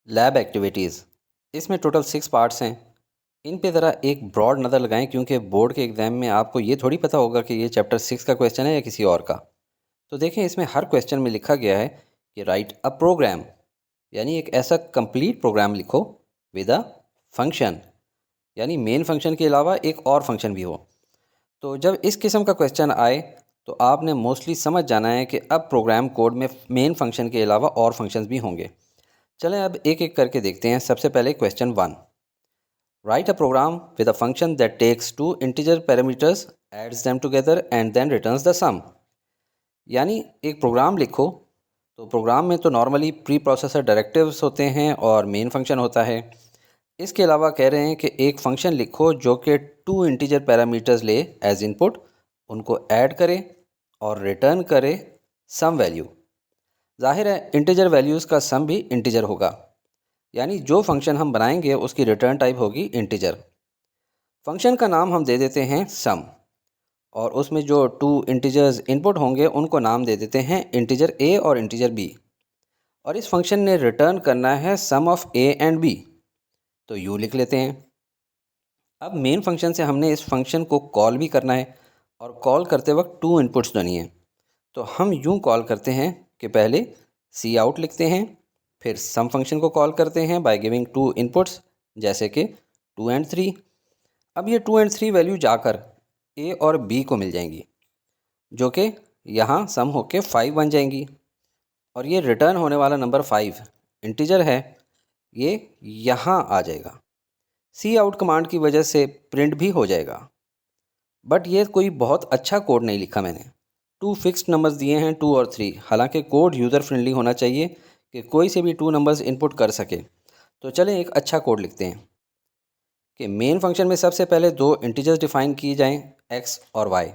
Lab activities, इसमें total 6 parts हैं। इन पे ज़रा एक ब्रॉड नज़र लगाएं क्योंकि बोर्ड के एग्ज़ाम में आपको ये थोड़ी पता होगा कि ये चैप्टर 6 का क्वेश्चन है या किसी और का। तो देखें, इसमें हर क्वेश्चन में लिखा गया है कि राइट अ प्रोग्राम, यानी एक ऐसा कंप्लीट प्रोग्राम लिखो विद अ फंक्शन, यानी मेन फंक्शन के अलावा एक और फंक्शन भी हो। तो जब इस किस्म का क्वेश्चन आए तो आपने मोस्टली समझ जाना है कि अब प्रोग्राम कोड में मेन फंक्शन के अलावा और फंक्शंस भी होंगे। चलें अब एक एक करके देखते हैं। सबसे पहले question 1, write a program with a function that takes two integer parameters, adds them together and then returns the sum. यानी एक प्रोग्राम लिखो। तो प्रोग्राम में तो नॉर्मली प्री प्रोसेसर डायरेक्टिव्स होते हैं और मेन फंक्शन होता है। इसके अलावा कह रहे हैं कि एक फंक्शन लिखो जो कि 2 इंटीजर पैरामीटर्स ले एज इनपुट, उनको ऐड करे और रिटर्न करे सम वैल्यू। जाहिर है इंटीजर वैल्यूज़ का सम भी इंटीजर होगा, यानी जो फंक्शन हम बनाएंगे उसकी रिटर्न टाइप होगी इंटीजर। फंक्शन का नाम हम दे देते हैं सम, और उसमें जो 2 इंटीजर्स इनपुट होंगे उनको नाम दे देते हैं इंटीजर ए और इंटीजर बी। और इस फंक्शन ने रिटर्न करना है सम ऑफ ए एंड बी, तो यू लिख लेते हैं। अब मेन फंक्शन से हमने इस फंक्शन को कॉल भी करना है, और कॉल करते वक्त 2 इनपुट्स देनी है। तो हम यूँ कॉल करते हैं कि पहले सी आउट लिखते हैं, फिर सम फंक्शन को कॉल करते हैं बाय गिविंग 2 इनपुट्स जैसे कि 2 एंड 3। अब ये 2 एंड 3 वैल्यू जाकर ए और बी को मिल जाएंगी, जो कि यहाँ सम होके 5 बन जाएंगी। और ये रिटर्न होने वाला नंबर 5 इंटीजर है, ये यहाँ आ जाएगा। सी आउट कमांड की वजह से प्रिंट भी हो जाएगा। बट ये कोई बहुत अच्छा कोड नहीं लिखा मैंने। 2 फिक्स्ड नंबर्स दिए हैं 2 और 3, हालांकि कोड यूज़र फ्रेंडली होना चाहिए कि कोई से भी 2 नंबर्स इनपुट कर सके। तो चलें एक अच्छा कोड लिखते हैं कि मेन फंक्शन में सबसे पहले 2 इंटीजर्स डिफाइन किए जाएं, x और y।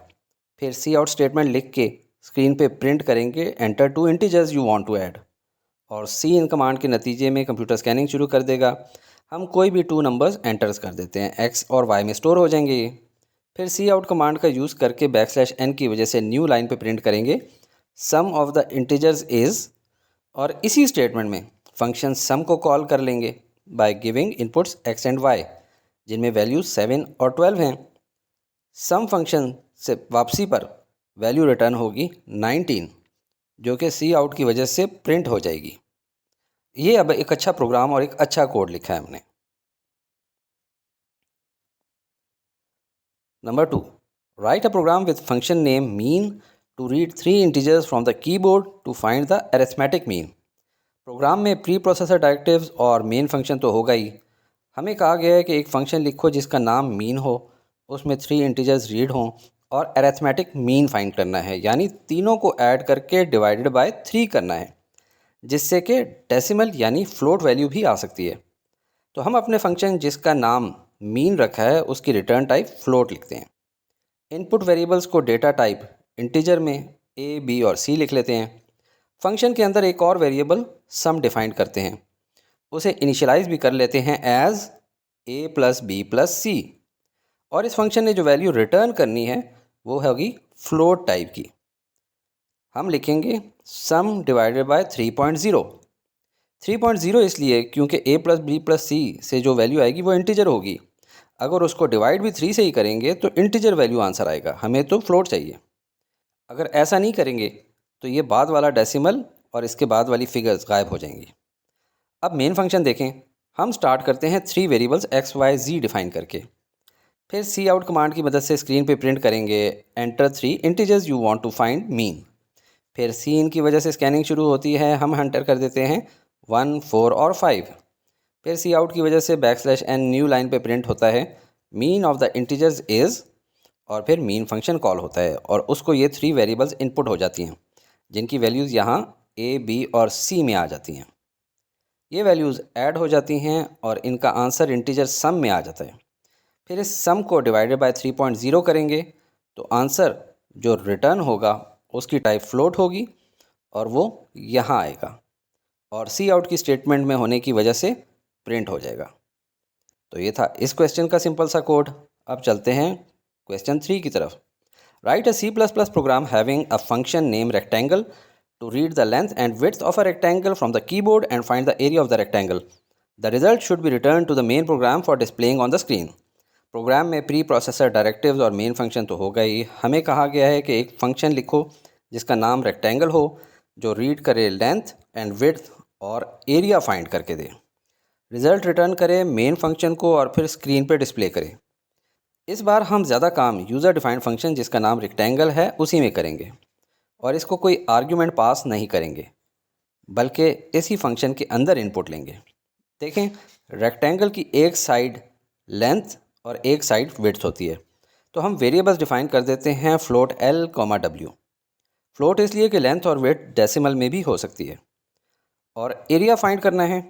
फिर सी आउट स्टेटमेंट लिख के स्क्रीन पे प्रिंट करेंगे enter 2 integers you want to add, और सी इन कमांड के नतीजे में कंप्यूटर स्कैनिंग शुरू कर देगा। हम कोई भी 2 नंबर्स एंटर्स कर देते हैं, x और y में स्टोर हो जाएंगे ये। फिर सी आउट कमांड का यूज़ करके \n की वजह से न्यू लाइन पे प्रिंट करेंगे सम ऑफ द इंटीजर्स इज़, और इसी स्टेटमेंट में फंक्शन सम को कॉल कर लेंगे by giving inputs x and y, जिनमें वैल्यूज 7 और 12 हैं। सम फंक्शन से वापसी पर वैल्यू रिटर्न होगी 19, जो कि सी आउट की वजह से प्रिंट हो जाएगी। ये अब एक अच्छा प्रोग्राम और एक अच्छा कोड लिखा है हमने। Number 2, write a program with function name mean to read 3 integers from the keyboard to find the arithmetic mean. Program में प्री प्रोसेसर डायरेक्टिव्स और मेन फंक्शन तो होगा ही। हमें कहा गया है कि एक फ़ंक्शन लिखो जिसका नाम मीन हो, उसमें 3 इंटीजर्स रीड हों और अरिथमेटिक मीन फाइंड करना है, यानी तीनों को ऐड करके डिवाइडेड बाय 3 करना है, जिससे कि डेसिमल यानी फ्लोट वैल्यू भी आ सकती है। तो हम अपने फंक्शन जिसका नाम मीन रखा है उसकी रिटर्न टाइप फ्लोट लिखते हैं। इनपुट वेरिएबल्स को डेटा टाइप इंटीजर में ए, बी और सी लिख लेते हैं। फंक्शन के अंदर एक और वेरिएबल सम डिफाइन करते हैं, उसे इनिशियलाइज भी कर लेते हैं as a plus b plus c. और इस फंक्शन ने जो वैल्यू रिटर्न करनी है वो होगी फ्लोट टाइप की। हम लिखेंगे सम डिवाइडेड बाय 3.0। 3.0 इसलिए क्योंकि a प्लस बी प्लस सी से जो वैल्यू आएगी वो इंटीजर होगी। अगर उसको डिवाइड भी 3 से ही करेंगे तो इंटीजर वैल्यू आंसर आएगा, हमें तो फ्लोट चाहिए। अगर ऐसा नहीं करेंगे तो ये बाद वाला डेसिमल और इसके बाद वाली फिगर्स गायब हो जाएंगी। अब मेन फंक्शन देखें। हम स्टार्ट करते हैं 3 variables x, y, z define करके। फिर सी आउट कमांड की मदद से स्क्रीन पे प्रिंट करेंगे enter 3 integers you want to find mean. फिर सी इन की वजह से स्कैनिंग शुरू होती है, हम एंटर कर देते हैं 1, 4 और 5। फिर सी आउट की वजह से \n न्यू लाइन पे प्रिंट होता है mean of the integers is, और फिर मीन फंक्शन कॉल होता है और उसको ये 3 वेरिएबल्स इनपुट हो जाती हैं, जिनकी वैल्यूज़ यहाँ a, b और c में आ जाती हैं। ये वैल्यूज़ ऐड हो जाती हैं और इनका आंसर इंटीजर सम में आ जाता है। फिर इस सम को डिवाइडेड बाय 3.0 करेंगे तो आंसर जो रिटर्न होगा उसकी टाइप फ्लोट होगी और वो यहाँ आएगा, और सी आउट की स्टेटमेंट में होने की वजह से प्रिंट हो जाएगा। तो ये था इस क्वेश्चन का सिंपल सा कोड। अब चलते हैं क्वेश्चन 3 की तरफ। Write a C++ program having a function name rectangle to read the length and width of a rectangle from the keyboard and find the area of the rectangle. The result should be returned to the main program for displaying on the screen. Program में pre processor directives और main function तो होगा ही, हमें कहा गया है कि एक फंक्शन लिखो जिसका नाम रेक्टेंगल हो, जो रीड करे लेंथ एंड विड्थ और एरिया फाइंड करके दे। रिज़ल्ट रिटर्न करे मेन फंक्शन को और फिर स्क्रीन पर डिस्प्ले करे। इस बार हम ज़्यादा काम यूज़र डिफाइंड फंक्शन जिसका नाम रेक्टेंगल है उसी में करेंगे और इसको कोई आर्ग्यूमेंट पास नहीं करेंगे, बल्कि इसी फंक्शन के अंदर इनपुट लेंगे। देखें, रेक्टेंगल की एक साइड लेंथ और एक साइड विड्थ होती है, तो हम वेरिएबल्स डिफाइन कर देते हैं फ्लोट L, W। फ्लोट इसलिए कि लेंथ और विड्थ डेसिमल में भी हो सकती है, और एरिया फाइंड करना है,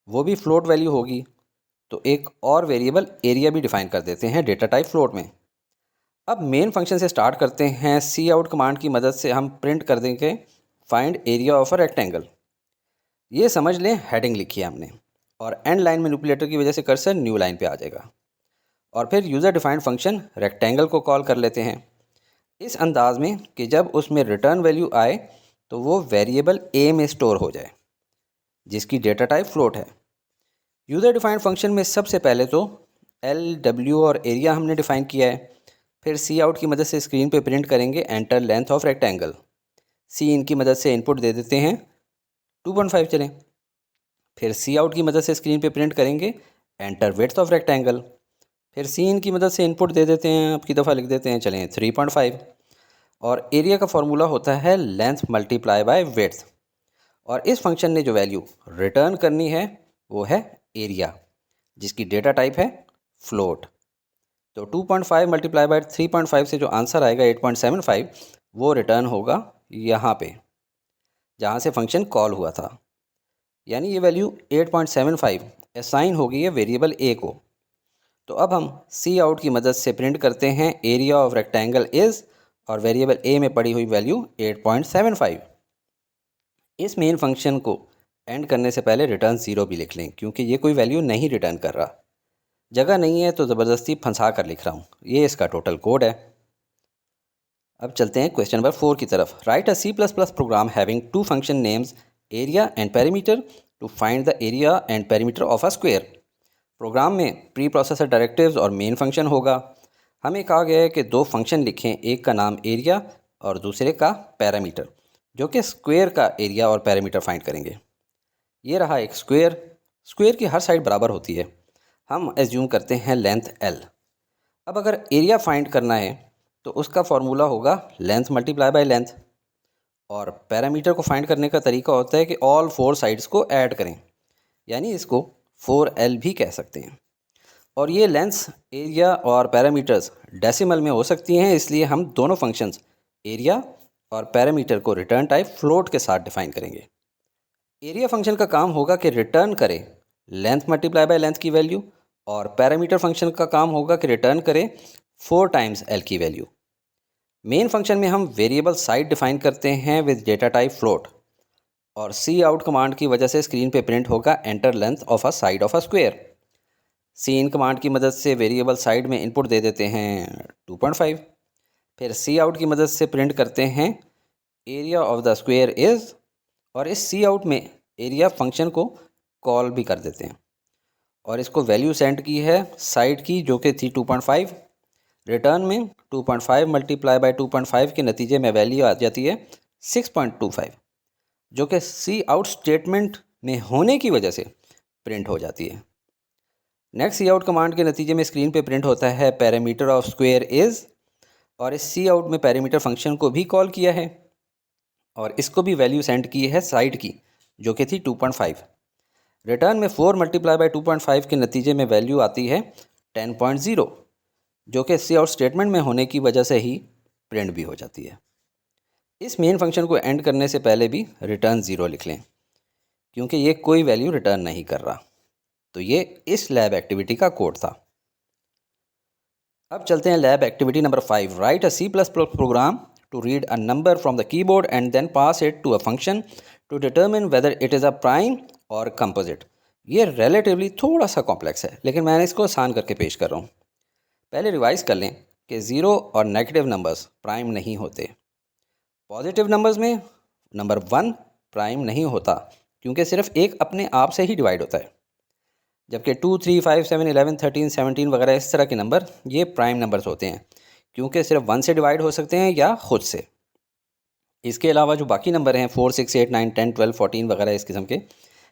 वो भी फ्लोट वैल्यू होगी, तो एक और वेरिएबल एरिया भी डिफाइन कर देते हैं डेटा टाइप फ्लोट में। अब मेन फंक्शन से स्टार्ट करते हैं। सी आउट कमांड की मदद से हम प्रिंट कर देंगे find area of a rectangle. ये समझ लें हेडिंग लिखी है हमने, और एंड लाइन मैनिपुलेटर की वजह से कर्सर न्यू लाइन पे आ जाएगा। और फिर यूज़र डिफाइंड फंक्शन रेक्टेंगल को कॉल कर लेते हैं इस अंदाज में कि जब उसमें रिटर्न वैल्यू आए तो वो वेरिएबल ए में स्टोर हो जाए जिसकी डेटा टाइप फ्लोट है। यूज़र डिफाइंड फंक्शन में सबसे पहले तो L, W और एरिया हमने डिफ़ाइन किया है। फिर सी आउट की मदद से स्क्रीन पे प्रिंट करेंगे एंटर लेंथ ऑफ रेक्टेंगल। सी इन की मदद से इनपुट दे देते हैं 2.5 चलें। फिर सी आउट की मदद से स्क्रीन पे प्रिंट करेंगे एंटर विड्थ ऑफ रेक्टेंगल। फिर सी इन की मदद से इनपुट दे देते हैं, अब की दफ़ा लिख देते हैं चलें 3.5। और एरिया का फॉर्मूला होता है लेंथ मल्टीप्लाई बाय विड्थ, और इस फंक्शन ने जो वैल्यू रिटर्न करनी है वो है एरिया जिसकी डेटा टाइप है फ्लोट। तो 2.5 मल्टीप्लाई बाय 3.5 से जो आंसर आएगा 8.75 वो रिटर्न होगा यहाँ पे जहाँ से फंक्शन कॉल हुआ था, यानी ये वैल्यू 8.75 असाइन हो गई है वेरिएबल ए को। तो अब हम सी आउट की मदद से प्रिंट करते हैं एरिया ऑफ रेक्टेंगल इज़, और वेरिएबल ए में पड़ी हुई वैल्यू 8.75। इस मेन फंक्शन को एंड करने से पहले रिटर्न 0 भी लिख लें, क्योंकि ये कोई वैल्यू नहीं रिटर्न कर रहा। जगह नहीं है तो ज़बरदस्ती फंसा कर लिख रहा हूँ। ये इसका टोटल कोड है। अब चलते हैं क्वेश्चन नंबर 4 की तरफ। Write a C++ program having two function names area and perimeter to find the area and perimeter of a square. Program में प्री प्रोसेसर डायरेक्टिव्स और मेन फंक्शन होगा। हमें कहा गया है कि दो फंक्शन लिखें, एक का नाम एरिया और दूसरे का पैरामीटर, जो कि स्क्वायर का एरिया और पैरामीटर फाइंड करेंगे। ये रहा एक स्क्वायर। स्क्वायर की हर साइड बराबर होती है। हम एज्यूम करते हैं लेंथ L। अब अगर एरिया फाइंड करना है तो उसका फॉर्मूला होगा लेंथ मल्टीप्लाई बाय लेंथ, और पैरामीटर को फाइंड करने का तरीका होता है कि ऑल 4 साइड्स को ऐड करें, यानी इसको 4L भी कह सकते हैं। और ये लेंथ्स, एरिया और पैरामीटर्स डेसिमल में हो सकती हैं, इसलिए हम दोनों फंक्शंस एरिया और पैरामीटर को रिटर्न टाइप फ्लोट के साथ डिफाइन करेंगे। एरिया फंक्शन का काम होगा कि रिटर्न करे लेंथ मल्टीप्लाई बाय लेंथ की वैल्यू, और पैरामीटर फंक्शन का काम होगा कि रिटर्न करे 4 टाइम्स L की वैल्यू। मेन फंक्शन में हम वेरिएबल साइड डिफाइन करते हैं विद डेटा टाइप फ्लोट, और सी आउट कमांड की वजह से स्क्रीन पे प्रिंट होगा enter length of a side of a square. C in command की मदद से वेरिएबल साइड में इनपुट दे देते हैं 2.5। फिर सी आउट की मदद से प्रिंट करते हैं area of the square is, और इस सी आउट में एरिया फंक्शन को कॉल भी कर देते हैं, और इसको वैल्यू सेंड की है साइड की जो कि थी 2.5। रिटर्न में 2.5 मल्टीप्लाई बाय 2.5 के नतीजे में वैल्यू आ जाती है 6.25, जो कि सी आउट स्टेटमेंट में होने की वजह से प्रिंट हो जाती है। नेक्स्ट सी आउट कमांड के नतीजे में स्क्रीन पे प्रिंट होता है पैरामीटर ऑफ स्क्वायर इज़, और इस सी आउट में पैरामीटर फंक्शन को भी कॉल किया है और इसको भी वैल्यू सेंड की है साइड की जो कि थी 2.5। रिटर्न में 4 मल्टीप्लाई बाय 2.5 के नतीजे में वैल्यू आती है 10.0, जो कि सी आउट स्टेटमेंट में होने की वजह से ही प्रिंट भी हो जाती है। इस मेन फंक्शन को एंड करने से पहले भी रिटर्न 0 लिख लें, क्योंकि ये कोई वैल्यू रिटर्न नहीं कर रहा। तो ये इस लैब एक्टिविटी का कोड था। अब चलते हैं lab activity number 5। Write a C++ program to read a number from the keyboard and then pass it to a function to determine whether it is a prime और composite. ये relatively थोड़ा सा complex है, लेकिन मैंने इसको आसान करके पेश कर रहा हूँ। पहले रिवाइज़ कर लें कि ज़ीरो और नेगेटिव नंबर्स प्राइम नहीं होते। पॉजिटिव नंबर्स में नंबर 1 प्राइम नहीं होता क्योंकि सिर्फ एक अपने आप से ही डिवाइड होता है, जबकि 2, 3, 5, 7, 11, 13, 17 वगैरह इस तरह के नंबर ये प्राइम नंबर्स होते हैं क्योंकि सिर्फ 1 से डिवाइड हो सकते हैं या खुद से। इसके अलावा जो बाकी नंबर हैं 4, 6, 8, 9, 10, 12, 14 वगैरह इस किस्म के,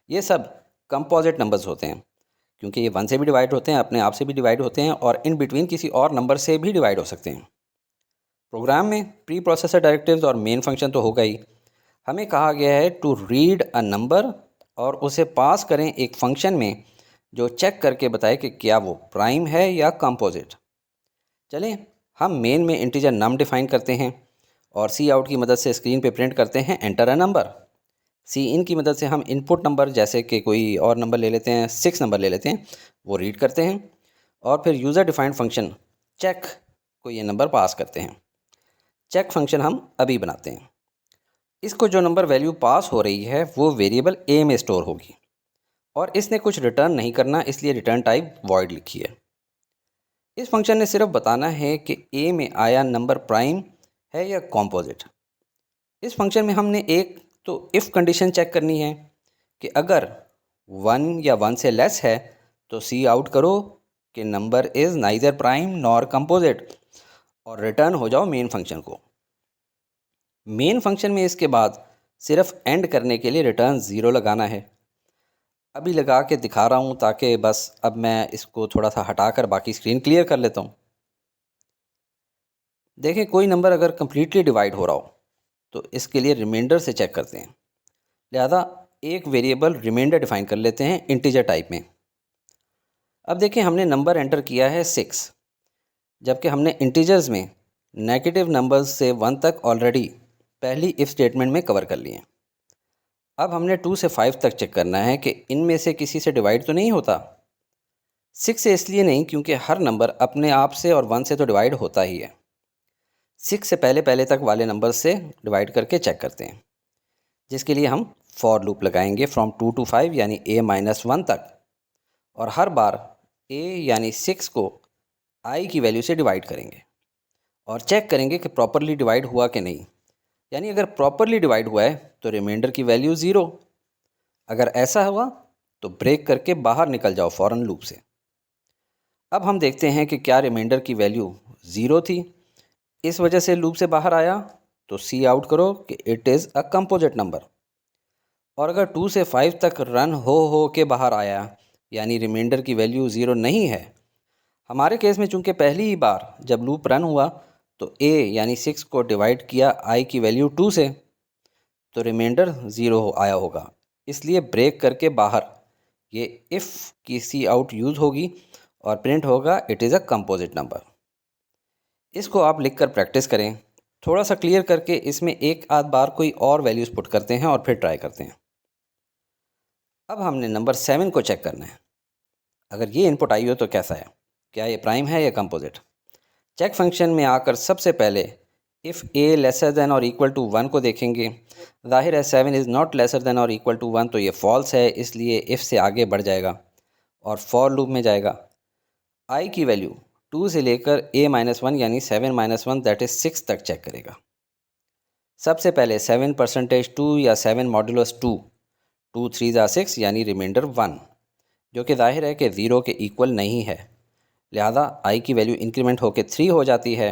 ये सब कंपोजिट नंबर्स होते हैं क्योंकि ये 1 से भी डिवाइड होते हैं, अपने आप से भी डिवाइड होते हैं और इन बिटवीन किसी और नंबर से भी डिवाइड हो सकते हैं। प्रोग्राम में प्री प्रोसेसर डायरेक्टिव्स और मेन फंक्शन तो होगा ही, हमें कहा गया है टू रीड अ नंबर और उसे पास करें एक फंक्शन में जो चेक करके बताए कि क्या वो प्राइम है या कंपोजिट। चलें हम मेन में इंटीजर नम डिफ़ाइन करते हैं और सी आउट की मदद से स्क्रीन पे प्रिंट करते हैं एंटर अ नंबर। सी इन की मदद से हम इनपुट नंबर जैसे कि कोई और नंबर ले लेते हैं, 6 नंबर ले लेते हैं, वो रीड करते हैं और फिर यूज़र डिफाइंड फंक्शन चेक को ये नंबर पास करते हैं। चेक फंक्शन हम अभी बनाते हैं। इसको जो नंबर वैल्यू पास हो रही है वो वेरिएबल ए में स्टोर होगी और इसने कुछ रिटर्न नहीं करना, इसलिए रिटर्न टाइप वॉइड लिखी है। इस फंक्शन ने सिर्फ बताना है कि ए में आया नंबर प्राइम है या कॉम्पोजिट। इस फंक्शन में हमने एक तो इफ़ कंडीशन चेक करनी है कि अगर 1 या 1 से लेस है तो सी आउट करो कि number is neither prime nor composite और रिटर्न हो जाओ मेन फंक्शन को। मेन फंक्शन में इसके बाद सिर्फ एंड करने के लिए रिटर्न 0 लगाना है। अभी लगा के दिखा रहा हूँ ताकि बस अब मैं इसको थोड़ा सा हटाकर बाकी स्क्रीन क्लियर कर लेता हूँ। देखें कोई नंबर अगर कम्प्लीटली डिवाइड हो रहा हो तो इसके लिए रिमाइंडर से चेक करते हैं, लिहाजा एक वेरिएबल रिमाइंडर डिफाइन कर लेते हैं इंटीजर टाइप में। अब देखें हमने नंबर एंटर किया है 6, जबकि हमने इंटीजर्स में नेगेटिव नंबर्स से 1 तक ऑलरेडी पहली इफ़ स्टेटमेंट में कवर कर लिए। अब हमने 2 से 5 तक चेक करना है कि इनमें से किसी से डिवाइड तो नहीं होता। 6 से इसलिए नहीं क्योंकि हर नंबर अपने आप से और 1 से तो डिवाइड होता ही है। 6 से पहले पहले तक वाले नंबर से डिवाइड करके चेक करते हैं, जिसके लिए हम फॉर लूप लगाएंगे फ्रॉम 2 to 5 यानी a-1 तक, और हर बार a यानी 6 को i की वैल्यू से डिवाइड करेंगे और चेक करेंगे कि प्रॉपरली डिवाइड हुआ कि नहीं। यानी अगर प्रॉपरली डिवाइड हुआ है तो रिमाइंडर की वैल्यू 0, अगर ऐसा हुआ तो ब्रेक करके बाहर निकल जाओ फ़ौरन लूप से। अब हम देखते हैं कि क्या रिमाइंडर की वैल्यू 0 थी, इस वजह से लूप से बाहर आया, तो सी आउट करो कि it is a composite number. और अगर 2 से 5 तक रन हो के बाहर आया यानी रिमाइंडर की वैल्यू 0 नहीं है, हमारे केस में चूंकि पहली ही बार जब लूप रन हुआ तो a यानी 6 को डिवाइड किया i की वैल्यू 2 से, तो रिमाइंडर 0 आया होगा, इसलिए ब्रेक करके बाहर ये इफ़ की सी आउट यूज़ होगी और प्रिंट होगा it is a composite number. इसको आप लिखकर प्रैक्टिस करें, थोड़ा सा क्लियर करके इसमें एक आध बार कोई और वैल्यूज़ पुट करते हैं और फिर ट्राई करते हैं। अब हमने नंबर 7 को चेक करना है। अगर ये इनपुट आई हो तो कैसा है, क्या ये प्राइम है या कंपोजिट। चेक फंक्शन में आकर सबसे पहले इफ़ a लेसर देन और इक्वल टू 1 को देखेंगे। ज़ाहिर है 7 इज़ नॉट लेसर देन और इक्वल टू 1, तो ये फॉल्स है, इसलिए इफ़ से आगे बढ़ जाएगा और फॉर लूप में जाएगा। i की वैल्यू 2 से लेकर a-1 यानी 7-1 दैट इज़ 6 तक चेक करेगा। सबसे पहले 7% 2 या 7 मॉडुलस 2, 2 3 6 यानी रिमाइंडर 1, जो कि जाहिर है कि 0 के इक्वल नहीं है, लिहाजा i की वैल्यू इंक्रीमेंट होकर 3 हो जाती है।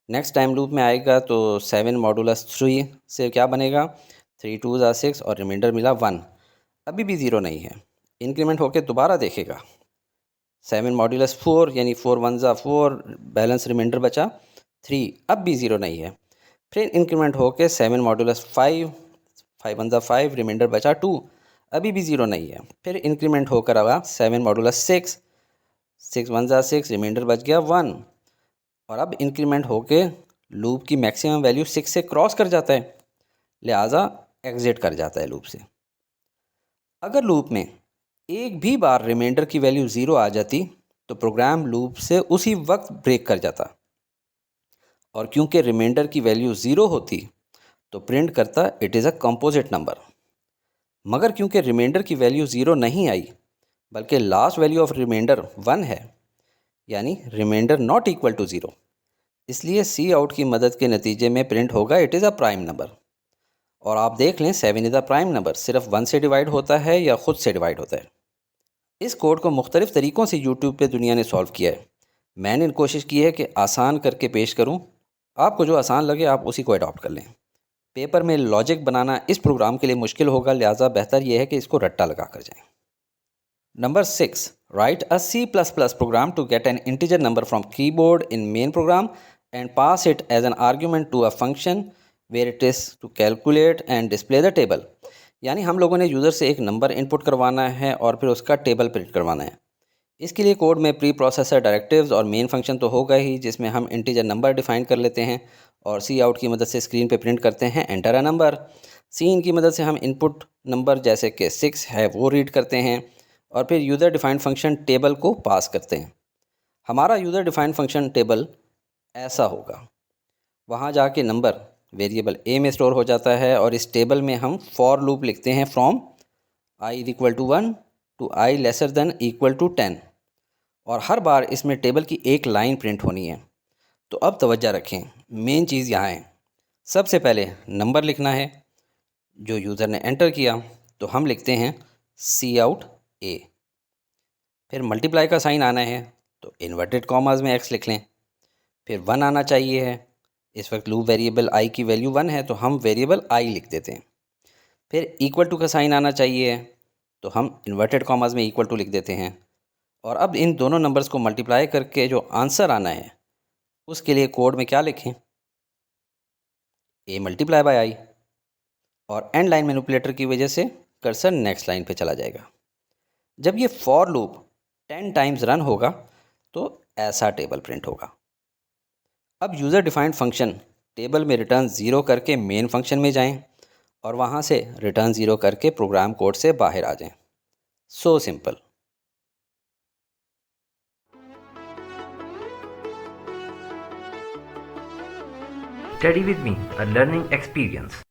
नेक्स्ट टाइम लूप में आएगा तो 7 मॉडुलस 3 से क्या बनेगा, 3 2 6 और रिमाइंडर मिला 1, अभी भी 0 नहीं है, इंक्रीमेंट होकर दोबारा देखेगा 7 मॉडुलस 4 यानी 4 1 4, बैलेंस रिमाइंडर बचा 3, अब भी 0 नहीं है, फिर इंक्रीमेंट होकर 7 मॉडुलस 5, 5 1 5, रिमाइंडर बचा 2, अभी भी 0 नहीं है, फिर इंक्रीमेंट होकर आगा 7 मॉडुलस 6, 6 1 6, रिमाइंडर बच गया 1, और अब इंक्रीमेंट होके लूप की मैक्सिमम वैल्यू 6 से क्रॉस कर जाता है, लिहाजा एग्जिट कर जाता है लूप से। अगर लूप में एक भी बार रिमाइंडर की वैल्यू 0 आ जाती तो प्रोग्राम लूप से उसी वक्त ब्रेक कर जाता, और क्योंकि रिमाइंडर की वैल्यू 0 होती तो प्रिंट करता it is a composite number. मगर क्योंकि रिमाइंडर की वैल्यू 0 नहीं आई बल्कि लास्ट वैल्यू ऑफ रिमाइंडर 1 है, यानी रिमाइंडर नॉट इक्वल टू 0, इसलिए सी आउट की मदद के नतीजे में प्रिंट होगा it is a prime number. और आप देख लें 7 इज़ द प्राइम नंबर सिर्फ 1 से डिवाइड होता है या ख़ुद से डिवाइड होता है। इस कोड को मुख्तलिफ़ तरीक़ों से यूट्यूब पे दुनिया ने सॉल्व किया है। मैंने कोशिश की है कि आसान करके पेश करूं। आपको जो आसान लगे आप उसी को अडॉप्ट कर लें। पेपर में लॉजिक बनाना इस प्रोग्राम के लिए मुश्किल होगा, लिहाजा बेहतर यह है कि इसको रट्टा लगा कर जाएं। Number 6, write a C++ program to get an integer number from keyboard in main program and pass it as an argument to a function where it is to calculate and display the table. यानी हम लोगों ने user से एक number input करवाना है और फिर उसका टेबल प्रिंट करवाना है। इसके लिए कोड में प्री प्रोसेसर डायरेक्टिव्स और मेन फंक्शन तो होगा ही, जिसमें हम इंटीजर नंबर डिफाइन कर लेते हैं और सी आउट की मदद से स्क्रीन पे प्रिंट करते हैं एंटर अ नंबर। सी इन की मदद से हम इनपुट नंबर जैसे कि 6 है वो रीड करते हैं और फिर यूज़र डिफाइंड फंक्शन टेबल को पास करते हैं। हमारा यूज़र डिफाइंड फंक्शन टेबल ऐसा होगा। वहाँ जाके नंबर वेरिएबल ए में स्टोर हो जाता है और इस टेबल में हम फॉर लूप लिखते हैं from i equal to 1 to i lesser than equal to 10 और हर बार इसमें टेबल की एक लाइन प्रिंट होनी है। तो अब तवज्जो रखें, मेन चीज़ यहाँ है। सबसे पहले नंबर लिखना है जो यूज़र ने एंटर किया, तो हम लिखते हैं सी आउट ए। फिर मल्टीप्लाई का साइन आना है तो इन्वर्टेड कॉमास में x लिख लें। फिर 1 आना चाहिए है, इस वक्त लूप वेरिएबल i की वैल्यू 1 है तो हम वेरिएबल i लिख देते हैं। फिर इक्वल टू का साइन आना चाहिए है तो हम इन्वर्टेड कॉमास में इक्वल टू लिख देते हैं। और अब इन दोनों नंबर्स को मल्टीप्लाई करके जो आंसर आना है उसके लिए कोड में क्या लिखें, a मल्टीप्लाई बाय i और एंड लाइन मैनिपुलेटर की वजह से कर्सर नेक्स्ट लाइन पे चला जाएगा। जब ये फॉर लूप 10 टाइम्स रन होगा तो ऐसा टेबल प्रिंट होगा। अब यूज़र डिफाइंड फंक्शन टेबल में रिटर्न 0 करके मेन फंक्शन में जाएं और वहाँ से रिटर्न 0 करके प्रोग्राम कोड से बाहर आ जाएं। So simple. Study with me, a learning experience.